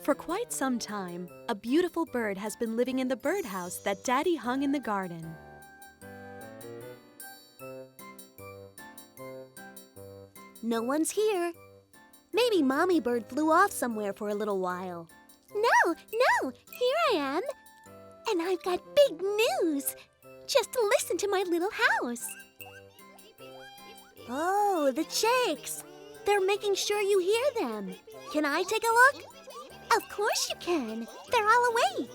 For quite some time, a beautiful bird has been living in the birdhouse that Daddy hung in the garden. No one's here. Maybe Mommy Bird flew off somewhere for a little while. No, here I am. And I've got big news. Just listen to my little house. Oh, the chicks. They're making sure you hear them. Can I take a look? Of course you can. They're all awake.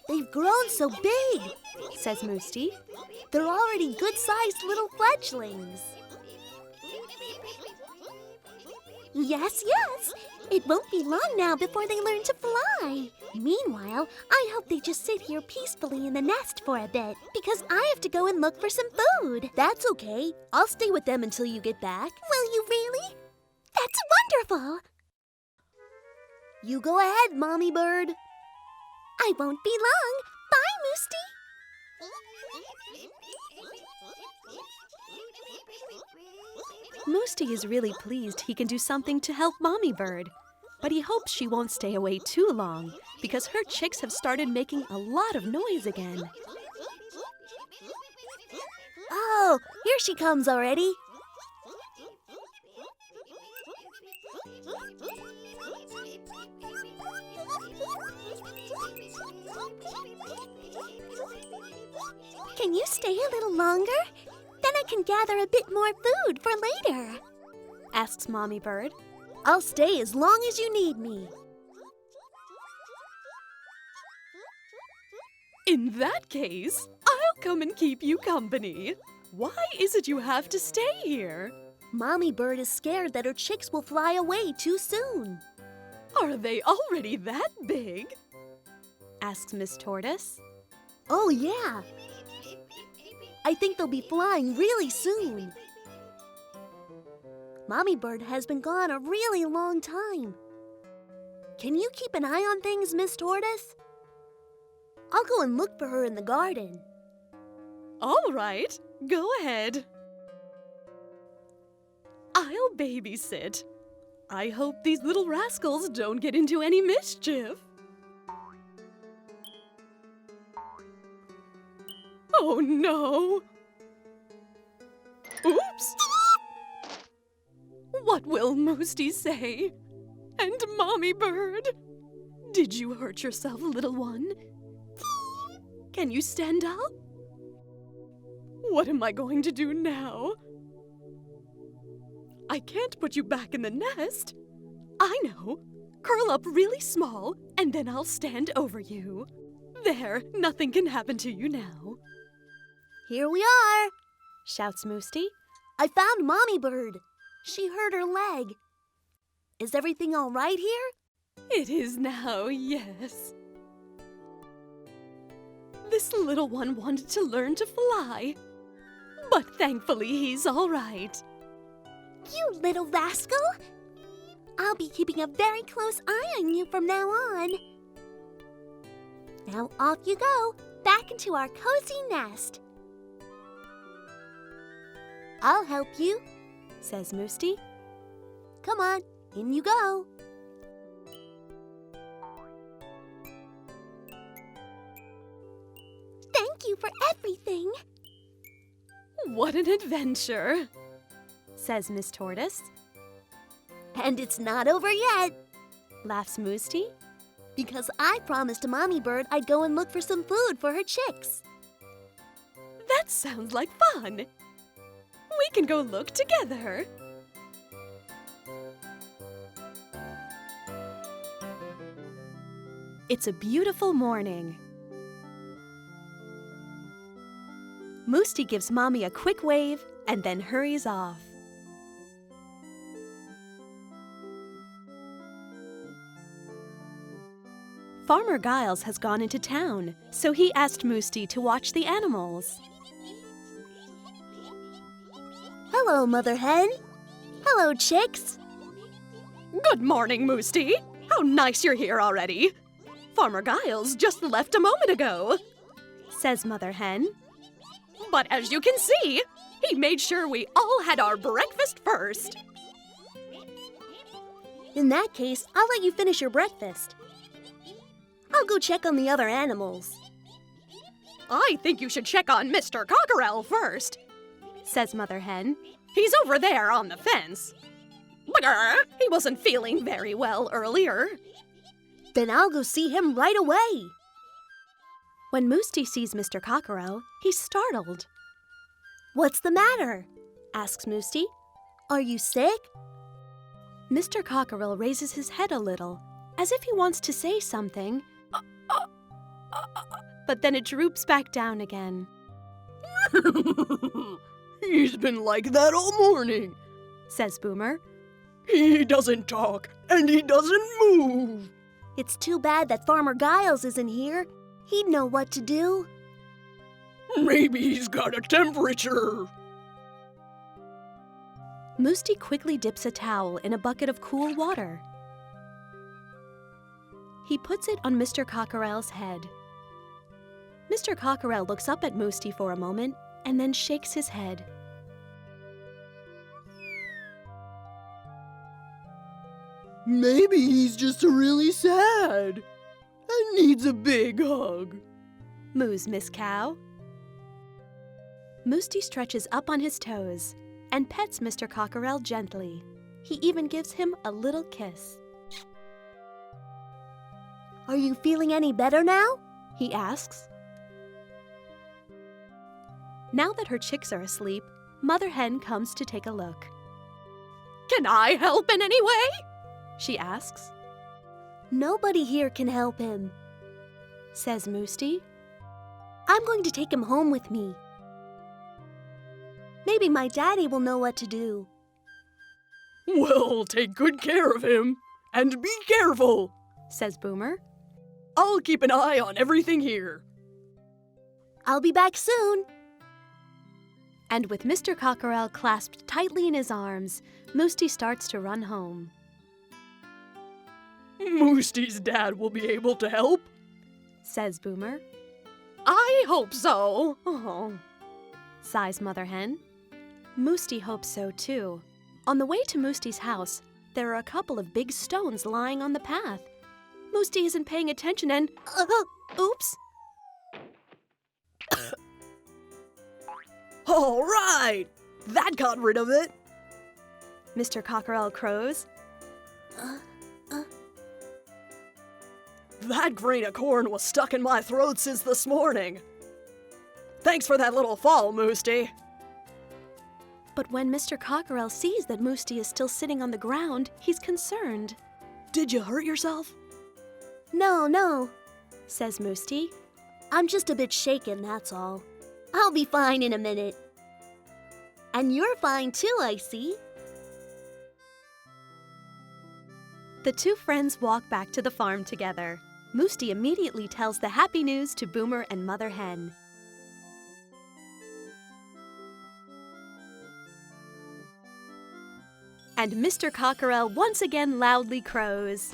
They've grown so big, says Musti. They're already good-sized little fledglings. Yes. It won't be long now before they learn to fly. Meanwhile, I hope they just sit here peacefully in the nest for a bit, because I have to go and look for some food. That's okay. I'll stay with them until you get back. Will you really? That's wonderful. You go ahead, Mommy Bird. I won't be long. Bye, Musti. Musti is really pleased he can do something to help Mommy Bird, but he hopes she won't stay away too long because her chicks have started making a lot of noise again. Oh, here she comes already. Can you stay a little longer? Then I can gather a bit more food for later, asks Mommy Bird. I'll stay as long as you need me. In that case, I'll come and keep you company. Why is it you have to stay here? Mommy Bird is scared that her chicks will fly away too soon. Are they already that big? Asks Miss Tortoise. Oh, yeah. I think they'll be flying really soon. Mommy Bird has been gone a really long time. Can you keep an eye on things, Miss Tortoise? I'll go and look for her in the garden. All right, go ahead. I'll babysit. I hope these little rascals don't get into any mischief. Oh no! Oops! What will Musti say? And Mommy Bird? Did you hurt yourself, little one? Can you stand up? What am I going to do now? I can't put you back in the nest. I know. Curl up really small, and then I'll stand over you. There, nothing can happen to you now. Here we are, shouts Musti. I found Mommy Bird. She hurt her leg. Is everything all right here? It is now, yes. This little one wanted to learn to fly, but thankfully he's all right. You little rascal! I'll be keeping a very close eye on you from now on. Now off you go, back into our cozy nest. I'll help you, says Musti. Come on, in you go. Thank you for everything. What an adventure, says Miss Tortoise. And it's not over yet, laughs Musti. Because I promised Mommy Bird I'd go and look for some food for her chicks. That sounds like fun. We can go look together. It's a beautiful morning. Musti gives Mommy a quick wave and then hurries off. Farmer Giles has gone into town, so he asked Musti to watch the animals. Hello, Mother Hen. Hello, chicks. Good morning, Musti. How nice you're here already. Farmer Giles just left a moment ago, says Mother Hen. But as you can see, he made sure we all had our breakfast first. In that case, I'll let you finish your breakfast. I'll go check on the other animals. I think you should check on Mr. Cockerel first, says Mother Hen. He's over there on the fence. Bugger! He wasn't feeling very well earlier. Then I'll go see him right away. When Musti sees Mr. Cockerel, he's startled. What's the matter? Asks Musti. Are you sick? Mr. Cockerel raises his head a little, as if he wants to say something, but then it droops back down again. He's been like that all morning, says Boomer. He doesn't talk, and he doesn't move. It's too bad that Farmer Giles isn't here. He'd know what to do. Maybe he's got a temperature. Musti quickly dips a towel in a bucket of cool water. He puts it on Mr. Cockerel's head. Mr. Cockerel looks up at Musti for a moment and then shakes his head. Maybe he's just really sad and needs a big hug, moos Miss Cow. Musti stretches up on his toes and pets Mr. Cockerel gently. He even gives him a little kiss. Are you feeling any better now? He asks. Now that her chicks are asleep, Mother Hen comes to take a look. Can I help in any way? She asks. Nobody here can help him, says Musti. I'm going to take him home with me. Maybe my daddy will know what to do. Well, take good care of him, and be careful, says Boomer. I'll keep an eye on everything here. I'll be back soon. And with Mr. Cockerel clasped tightly in his arms, Musti starts to run home. Musti's dad will be able to help, says Boomer. I hope so. Oh, sighs Mother Hen. Musti hopes so too. On the way to Musti's house, there are a couple of big stones lying on the path. Musti isn't paying attention and... oops! All right! That got rid of it! Mr. Cockerel crows. That grain of corn was stuck in my throat since this morning. Thanks for that little fall, Musti. But when Mr. Cockerel sees that Musti is still sitting on the ground, he's concerned. Did you hurt yourself? No, says Musti. I'm just a bit shaken, that's all. I'll be fine in a minute. And you're fine too, I see. The two friends walk back to the farm together. Musti immediately tells the happy news to Boomer and Mother Hen. And Mr. Cockerel once again loudly crows.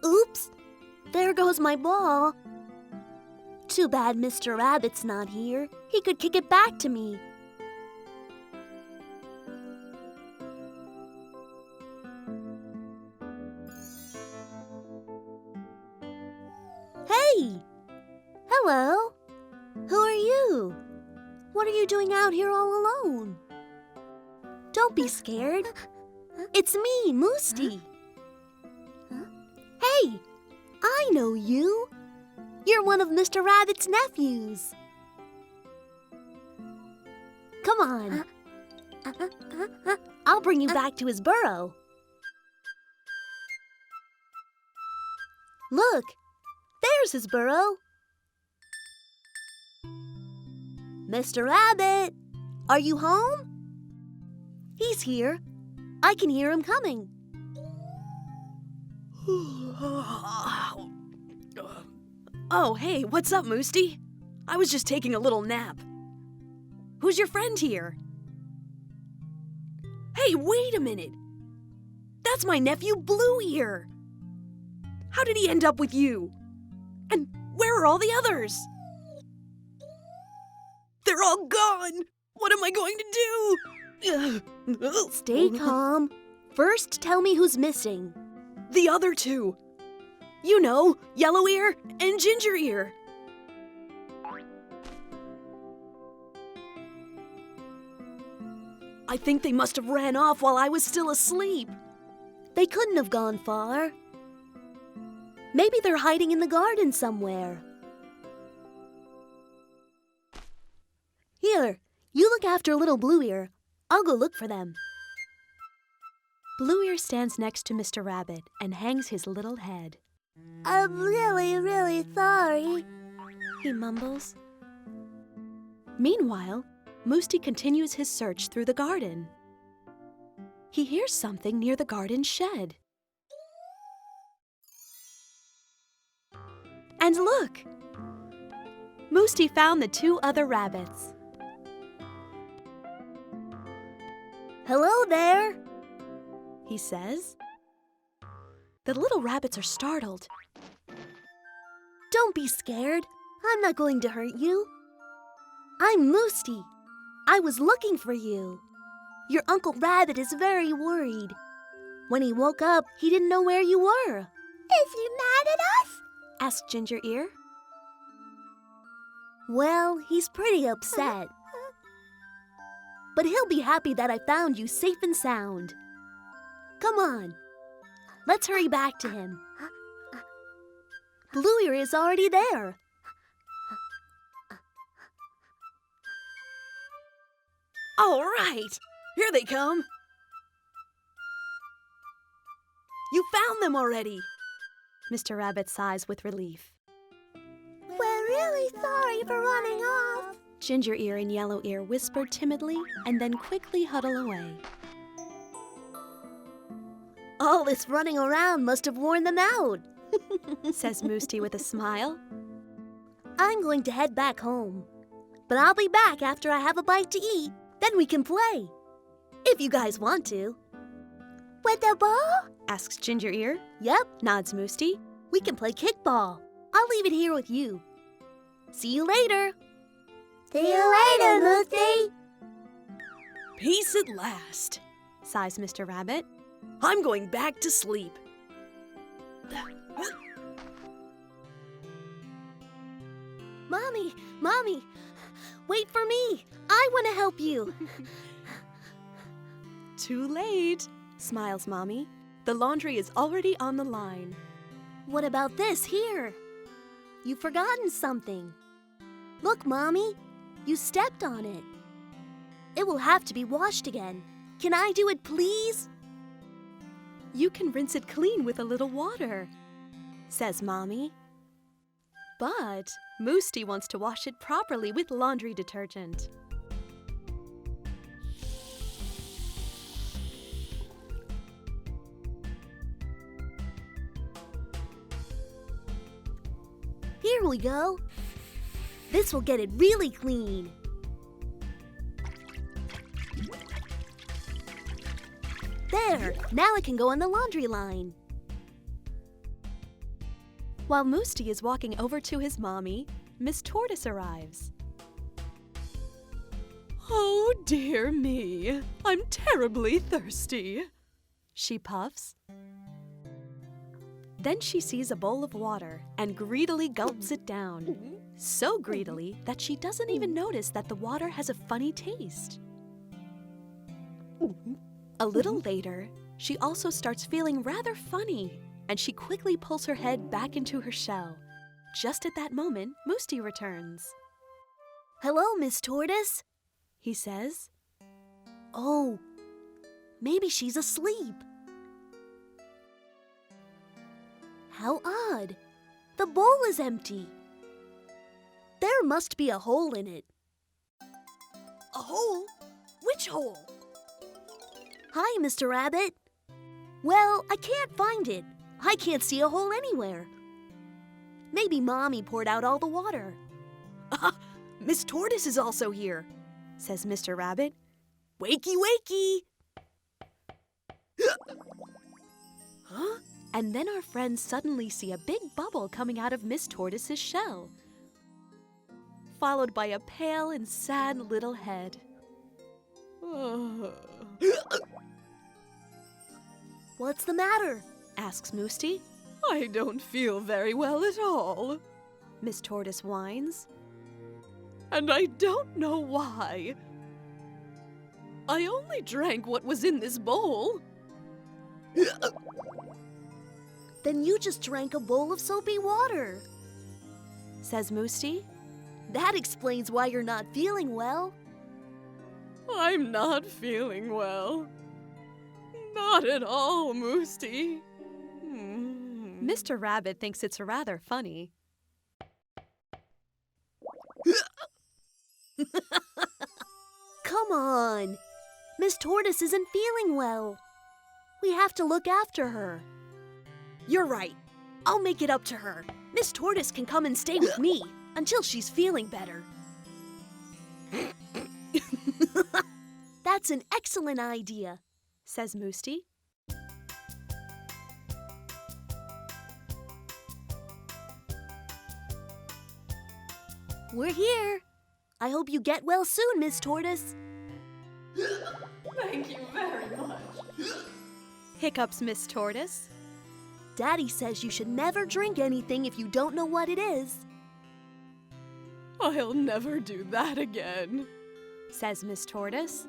Oops! There goes my ball. Too bad Mr. Rabbit's not here. He could kick it back to me. Hey! Hello! Who are you? What are you doing out here all alone? Don't be scared. It's me, Musti. Hey! I know you. You're one of Mr. Rabbit's nephews. Come on. I'll bring you back to his burrow. Look, there's his burrow. Mr. Rabbit, are you home? He's here. I can hear him coming. Oh, hey, what's up, Musti? I was just taking a little nap. Who's your friend here? Hey, wait a minute! That's my nephew Blue Ear. How did he end up with you? And where are all the others? They're all gone. What am I going to do? Stay calm. First, tell me who's missing. The other two. You know, Yellow Ear and Ginger Ear. I think they must have ran off while I was still asleep. They couldn't have gone far. Maybe they're hiding in the garden somewhere. Here, you look after little Blue Ear. I'll go look for them. Blue Ear stands next to Mr. Rabbit and hangs his little head. I'm really, really sorry. He mumbles. Meanwhile, Musti continues his search through the garden. He hears something near the garden shed. And look! Musti found the two other rabbits. Hello there, He says. The little rabbits are startled. Don't be scared. I'm not going to hurt you. I'm Musti. I was looking for you. Your Uncle Rabbit is very worried. When he woke up, he didn't know where you were. Is he mad at us? Asked Ginger Ear. Well, he's pretty upset. But he'll be happy that I found you safe and sound. Come on. Let's hurry back to him. Blue Ear is already there. All right, here they come. You found them already. Mr. Rabbit sighs with relief. We're really sorry for running off. Ginger Ear and Yellow Ear whisper timidly and then quickly huddle away. All this running around must have worn them out, Says Musti with a smile. I'm going to head back home. But I'll be back after I have a bite to eat. Then we can play. If you guys want to. With the ball? Asks Ginger Ear. Yep, Nods Musti. we can play kickball. I'll leave it here with you. See you later. See you later, Musti. Peace at last, sighs Mr. Rabbit. I'm going back to sleep. Mommy, wait for me. I want to help you. Too late, smiles Mommy. The laundry is already on the line. What about this here? You've forgotten something. Look, Mommy, you stepped on it. It will have to be washed again. Can I do it, please? You can rinse it clean with a little water, says Mommy. But Musti wants to wash it properly with laundry detergent. Here we go. This will get it really clean. There, now it can go on the laundry line. While Musti is walking over to his mommy, Miss Tortoise arrives. Oh dear me, I'm terribly thirsty, she puffs. Then she sees a bowl of water and greedily gulps it down. So greedily that she doesn't even notice that the water has a funny taste. A little later, she also starts feeling rather funny, and she quickly pulls her head back into her shell. Just at that moment, Musti returns. Hello, Miss Tortoise, He says. Oh, maybe she's asleep. How odd. The bowl is empty. There must be a hole in it. A hole? Which hole? Hi, Mr. Rabbit. Well, I can't find it. I can't see a hole anywhere. Maybe Mommy poured out all the water. Miss Tortoise is also here, says Mr. Rabbit. Wakey, wakey! Huh? And then our friends suddenly see a big bubble coming out of Miss Tortoise's shell, followed by a pale and sad little head. What's the matter? Asks Musti. I don't feel very well at all. Miss Tortoise whines. And I don't know why. I only drank what was in this bowl. Then you just drank a bowl of soapy water, Says Musti. That explains why you're not feeling well. I'm not feeling well. Not at all, Musti. Mr. Rabbit thinks it's rather funny. Come on. Miss Tortoise isn't feeling well. We have to look after her. You're right. I'll make it up to her. Miss Tortoise can come and stay with me until she's feeling better. That's an excellent idea, Says Musti. We're here. I hope you get well soon, Miss Tortoise. Thank you very much. Hiccups Miss Tortoise. Daddy says you should never drink anything if you don't know what it is. I'll never do that again. Says Miss Tortoise.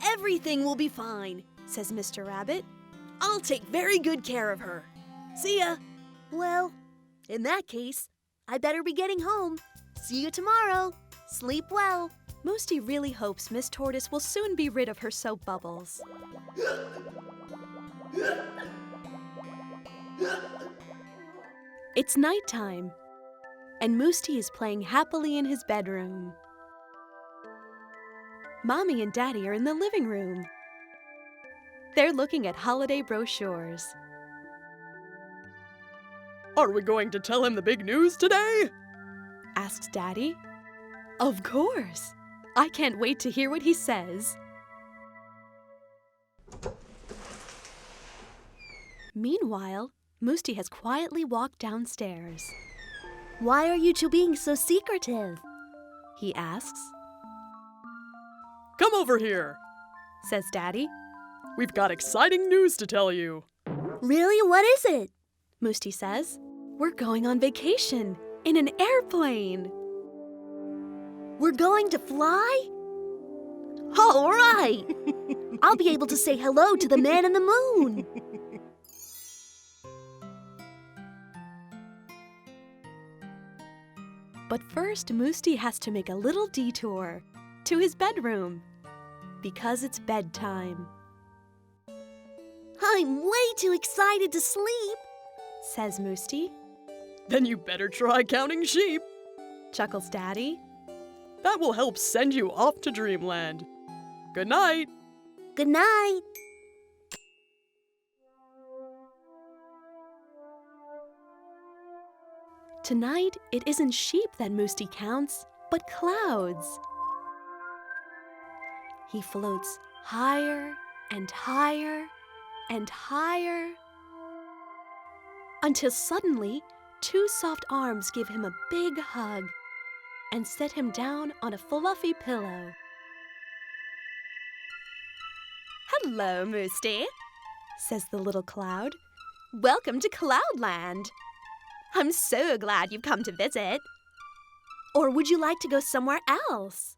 Everything will be fine, Says Mr. Rabbit. I'll take very good care of her. See ya. Well, in that case, I better be getting home. See you tomorrow. Sleep well. Musti really hopes Miss Tortoise will soon be rid of her soap bubbles. It's nighttime, and Musti is playing happily in his bedroom. Mommy and Daddy are in the living room. They're looking at holiday brochures. Are we going to tell him the big news today? Asks Daddy. Of course! I can't wait to hear what he says. Meanwhile, Musti has quietly walked downstairs. Why are you two being so secretive? He asks. Come over here. Says Daddy. We've got exciting news to tell you. Really? What is it? Musti says. We're going on vacation in an airplane. We're going to fly? All right! I'll be able to say hello to the man in the moon. But first, Musti has to make a little detour to his bedroom because it's bedtime. I'm way too excited to sleep, Says Musti. Then you better try counting sheep. Chuckles Daddy. That will help send you off to dreamland. Good night. Good night. Tonight, it isn't sheep that Musti counts, but clouds. He floats higher and higher and higher until suddenly, two soft arms give him a big hug and set him down on a fluffy pillow. Hello, Musti, says the little cloud. Welcome to Cloudland. I'm so glad you've come to visit. Or would you like to go somewhere else?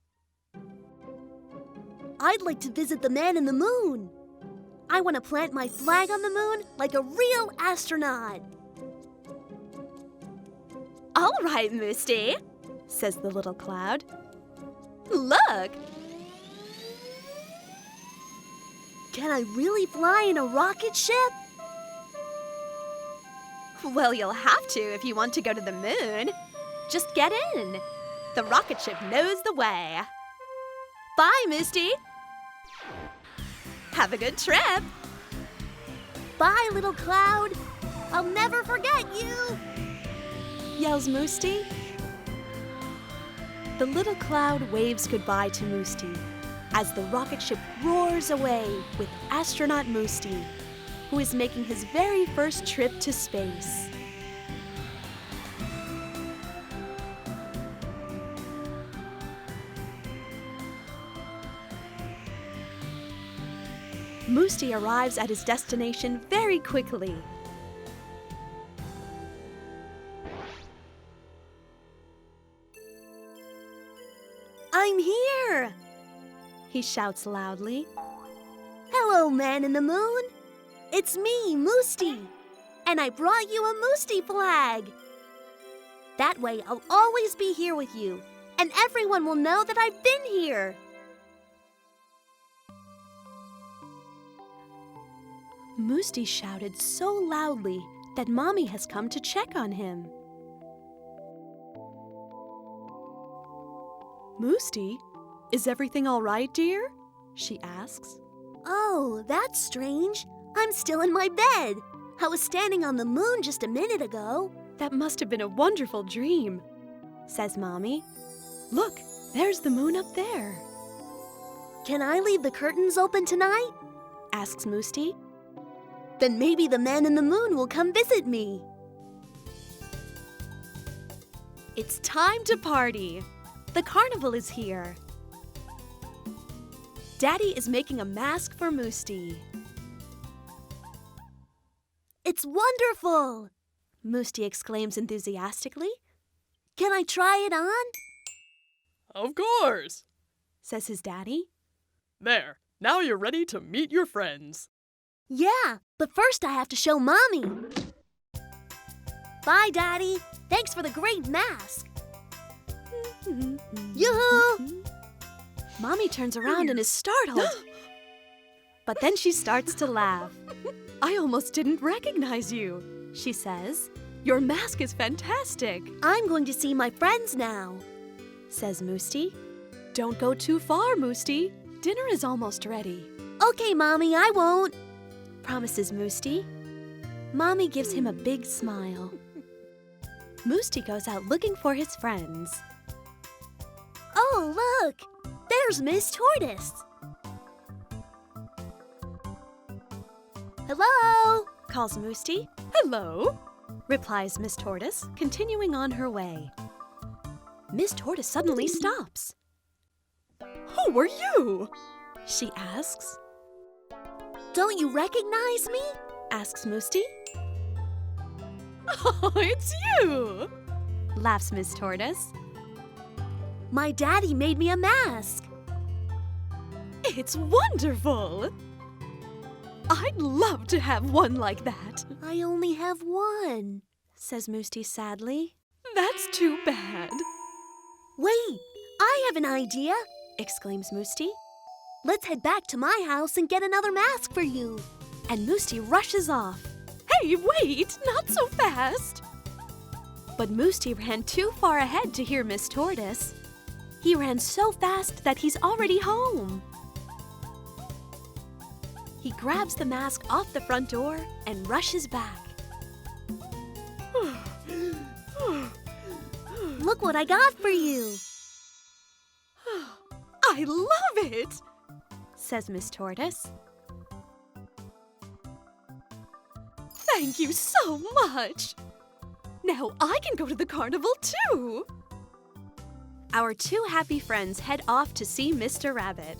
I'd like to visit the man in the moon. I want to plant my flag on the moon like a real astronaut. All right, Musti, says the little cloud. Look! Can I really fly in a rocket ship? Well, you'll have to if you want to go to the moon. Just get in. The rocket ship knows the way. Bye, Musti. Have a good trip. Bye, little cloud. I'll never forget you. Yells Musti. The little cloud waves goodbye to Musti as the rocket ship roars away with astronaut Musti, who is making his very first trip to space. Musti arrives at his destination very quickly. I'm here! He shouts loudly. Hello, man in the moon. It's me, Musti. And I brought you a Musti flag. That way I'll always be here with you, and everyone will know that I've been here. Musti shouted so loudly that Mommy has come to check on him. Musti, is everything all right, dear? She asks. Oh, that's strange. I'm still in my bed. I was standing on the moon just a minute ago. That must have been a wonderful dream, says Mommy. Look, there's the moon up there. Can I leave the curtains open tonight? Asks Musti. Then maybe the man in the moon will come visit me. It's time to party. The carnival is here. Daddy is making a mask for Musti. It's wonderful! Musti exclaims enthusiastically. Can I try it on? Of course, Says his daddy. There, now you're ready to meet your friends. Yeah, but first I have to show Mommy. Bye, Daddy. Thanks for the great mask. Yoo-hoo! Mommy turns around and is startled. But then she starts to laugh. I almost didn't recognize you, she says. Your mask is fantastic, I'm going to see my friends now. says Musti. Don't go too far, Musti. Dinner is almost ready, Okay, Mommy, I won't. promises Musti. Mommy gives him a big smile. Musti goes out looking for his friends. Oh, look! There's Miss Tortoise. Hello? Calls Musti. Hello, replies Miss Tortoise, continuing on her way. Miss Tortoise suddenly stops. Who are you? She asks. Don't you recognize me? Asks Musti. Oh, it's you! Laughs Miss Tortoise. My daddy made me a mask. It's wonderful! I'd love to have one like that, I only have one. says Musti sadly. That's too bad, Wait, I have an idea. exclaims Musti. Let's head back to my house and get another mask for you. And Musti rushes off. Hey, wait! Not so fast! But Musti ran too far ahead to hear Miss Tortoise. He ran so fast that he's already home. He grabs the mask off the front door and rushes back. Look what I got for you. I love it, says Miss Tortoise. Thank you so much. Now I can go to the carnival too. Our two happy friends head off to see Mr. Rabbit.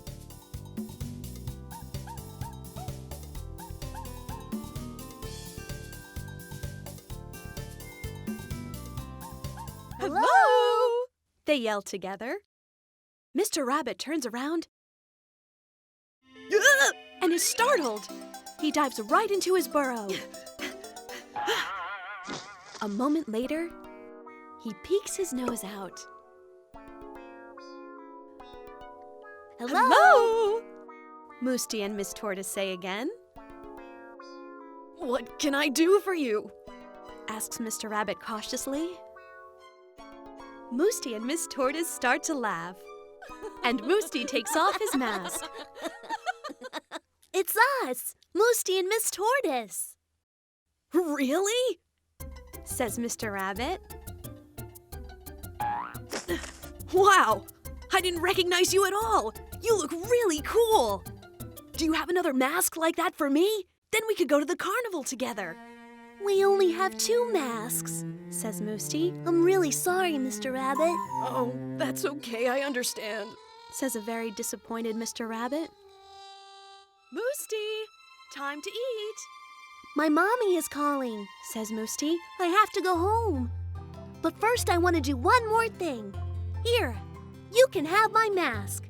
Hello! They yell together. Mr. Rabbit turns around and is startled. He dives right into his burrow. A moment later, he peeks his nose out. Hello? Musti and Miss Tortoise say again. What can I do for you? Asks Mr. Rabbit cautiously. Musti and Miss Tortoise start to laugh. And Musti takes off his mask. It's us, Musti and Miss Tortoise. Really? Says Mr. Rabbit. Wow! I didn't recognize you at all! You look really cool! Do you have another mask like that for me? Then we could go to the carnival together. We only have 2 masks, says Musti. I'm really sorry, Mr. Rabbit. Oh, that's okay, I understand. Says a very disappointed Mr. Rabbit. Musti, time to eat, My mommy is calling. says Musti. I have to go home. But first I want to do one more thing. Here, you can have my mask.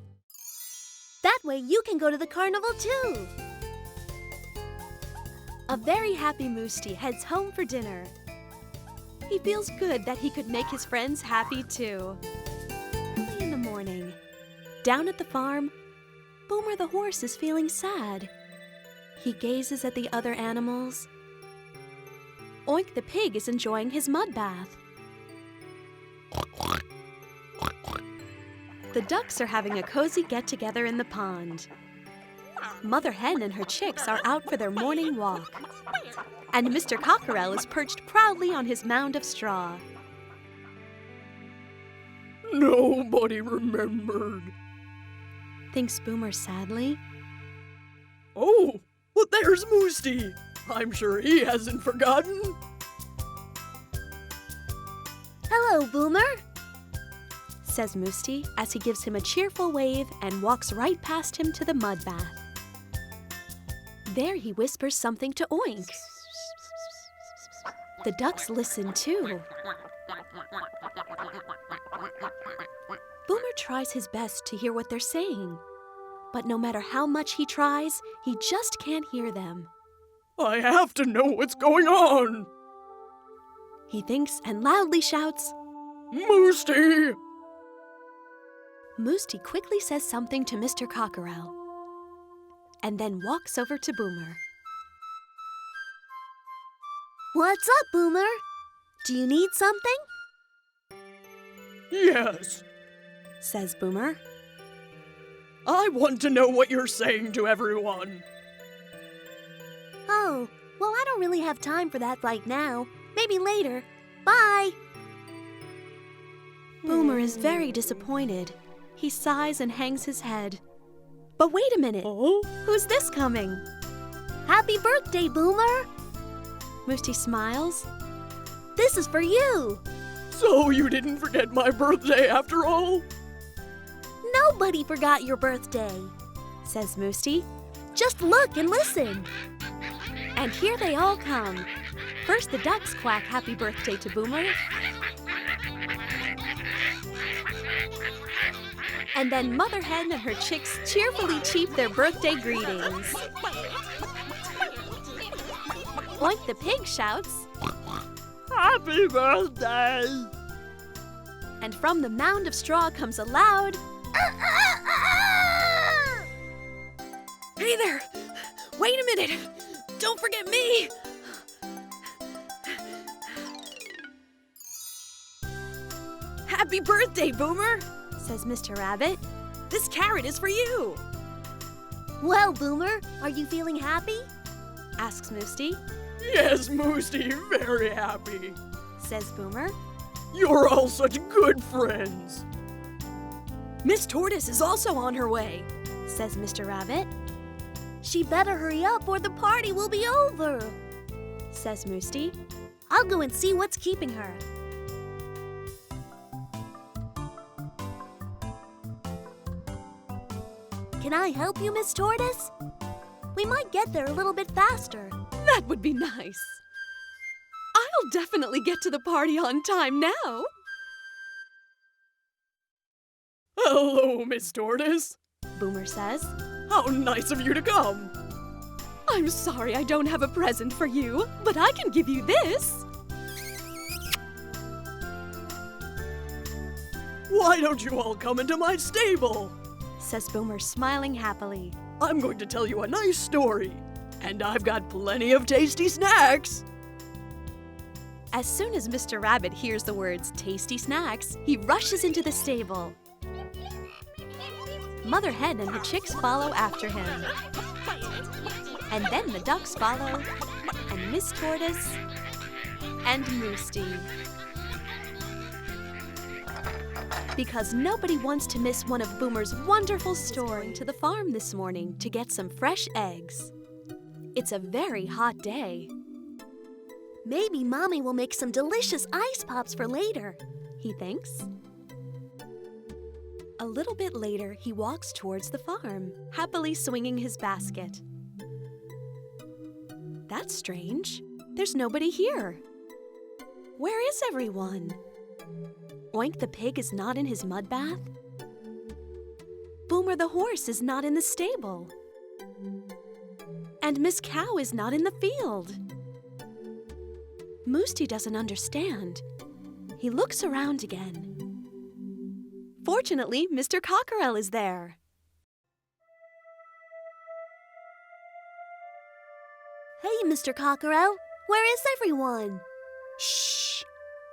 That way you can go to the carnival too. A very happy Musti heads home for dinner. He feels good that he could make his friends happy too. Early in the morning, down at the farm, Boomer the horse is feeling sad. He gazes at the other animals. Oink the pig is enjoying his mud bath. The ducks are having a cozy get-together in the pond. Mother Hen and her chicks are out for their morning walk. And Mr. Cockerel is perched proudly on his mound of straw. Nobody remembered. Thinks Boomer sadly. Oh, well, there's Musti. I'm sure he hasn't forgotten. Hello, Boomer. Says Musti as he gives him a cheerful wave and walks right past him to the mud bath. There he whispers something to Oink. The ducks listen too. Boomer tries his best to hear what they're saying, but no matter how much he tries, he just can't hear them. I have to know what's going on. He thinks and loudly shouts, Musti! Musti quickly says something to Mr. Cockerel, and then walks over to Boomer. What's up, Boomer? Do you need something? Yes, Says Boomer. I want to know what you're saying to everyone. Oh, well, I don't really have time for that right now. Maybe later. Bye. Boomer is very disappointed. He sighs and hangs his head. But wait a minute. Oh? Who's this coming? Happy birthday, Boomer. Musti smiles. This is for you. So you didn't forget my birthday after all? Nobody forgot your birthday. Says Musti. Just look and listen. And here they all come. First the ducks quack happy birthday to Boomer. And then Mother Hen and her chicks cheerfully cheep their birthday greetings. Oink the pig shouts, Happy birthday! and from the mound of straw comes a loud, "Hey there! Wait a minute! Don't forget me!" "Happy birthday, Boomer!" says Mr. Rabbit. "This carrot is for you!" Well, Boomer, are you feeling happy? asks Musti. Yes, Musti, very happy. Says Boomer. You're all such good friends. "Miss Tortoise is also on her way," says Mr. Rabbit. She better hurry up or the party will be over. Says Musti. I'll go and see what's keeping her. Can I help you, Miss Tortoise? We might get there a little bit faster. That would be nice. I'll definitely get to the party on time now. Hello, Miss Tortoise. Boomer says. How nice of you to come. I'm sorry I don't have a present for you, but I can give you this. Why don't you all come into my stable? Says Boomer, smiling happily. I'm going to tell you a nice story, and I've got plenty of tasty snacks. As soon as Mr. Rabbit hears the words tasty snacks, he rushes into the stable. Mother Hen and her chicks follow after him. And then the ducks follow, and Miss Tortoise, and Musti. because nobody wants to miss one of Boomer's wonderful stories. To the farm this morning to get some fresh eggs. It's a very hot day. Maybe Mommy will make some delicious ice pops for later, he thinks. A little bit later, he walks towards the farm, happily swinging his basket. That's strange. There's nobody here. Where is everyone? Oink the pig is not in his mud bath. Boomer the horse is not in the stable. And Miss Cow is not in the field. Musti doesn't understand. He looks around again. Fortunately, Mr. Cockerel is there. Hey, Mr. Cockerel, where is everyone? Shh!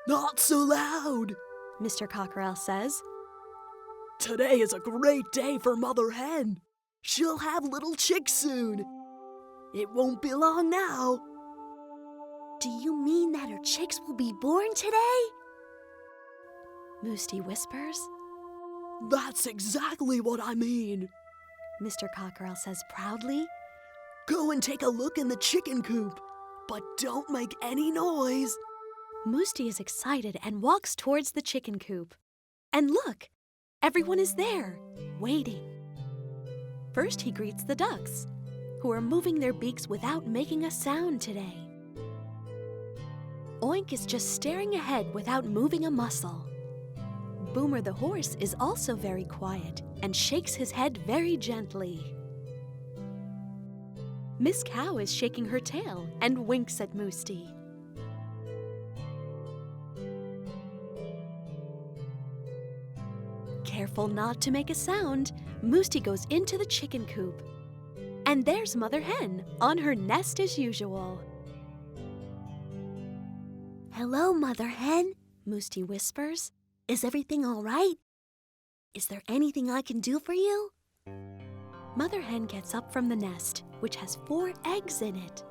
Not so loud! Mr. Cockerel says. Today is a great day for Mother Hen. She'll have little chicks soon. It won't be long now. Do you mean that her chicks will be born today? Musti whispers. That's exactly what I mean. Mr. Cockerel says proudly. Go and take a look in the chicken coop, but don't make any noise. Musti is excited and walks towards the chicken coop. And look, everyone is there, waiting. First he greets the ducks, who are moving their beaks without making a sound today. Oink is just staring ahead without moving a muscle. Boomer the horse is also very quiet and shakes his head very gently. Miss Cow is shaking her tail and winks at Musti. Careful not to make a sound, Musti goes into the chicken coop. And there's Mother Hen on her nest as usual. Hello, Mother Hen, Musti whispers. Is everything all right? Is there anything I can do for you? Mother Hen gets up from the nest, which has 4 eggs in it.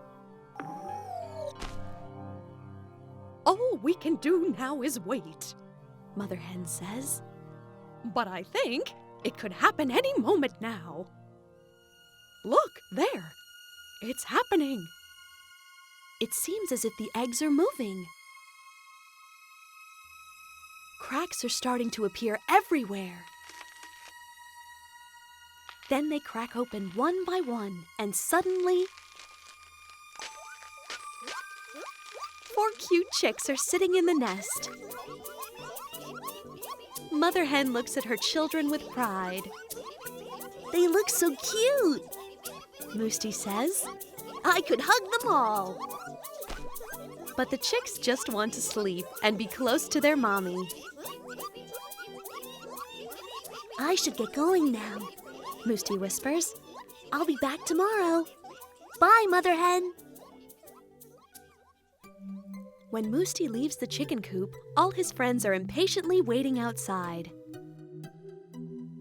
All we can do now is wait, Mother Hen says. But I think it could happen any moment now. Look, there. It's happening. It seems as if the eggs are moving. Cracks are starting to appear everywhere. Then they crack open one by one, and suddenly 4 cute chicks are sitting in the nest. Mother Hen looks at her children with pride. They look so cute, Musti says. I could hug them all. But the chicks just want to sleep and be close to their mommy. I should get going now, Musti whispers. I'll be back tomorrow. Bye, Mother Hen. When Musti leaves the chicken coop, all his friends are impatiently waiting outside.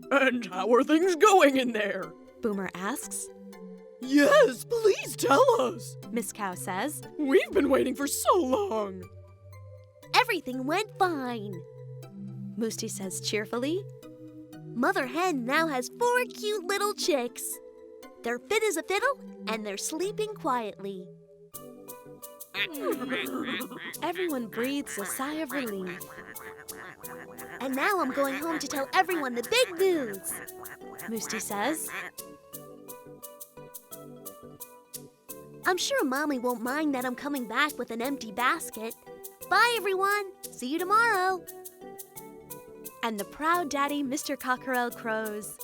And how are things going in there? Boomer asks. Yes, please tell us. Miss Cow says. We've been waiting for so long. Everything went fine, Musti says cheerfully. Mother Hen now has 4 cute little chicks. They're fit as a fiddle, and they're sleeping quietly. Everyone breathes a sigh of relief. And now I'm going home to tell everyone the big news, Musti says. I'm sure Mommy won't mind that I'm coming back with an empty basket. Bye, everyone. See you tomorrow. And the proud daddy, Mr. Cockerel, crows.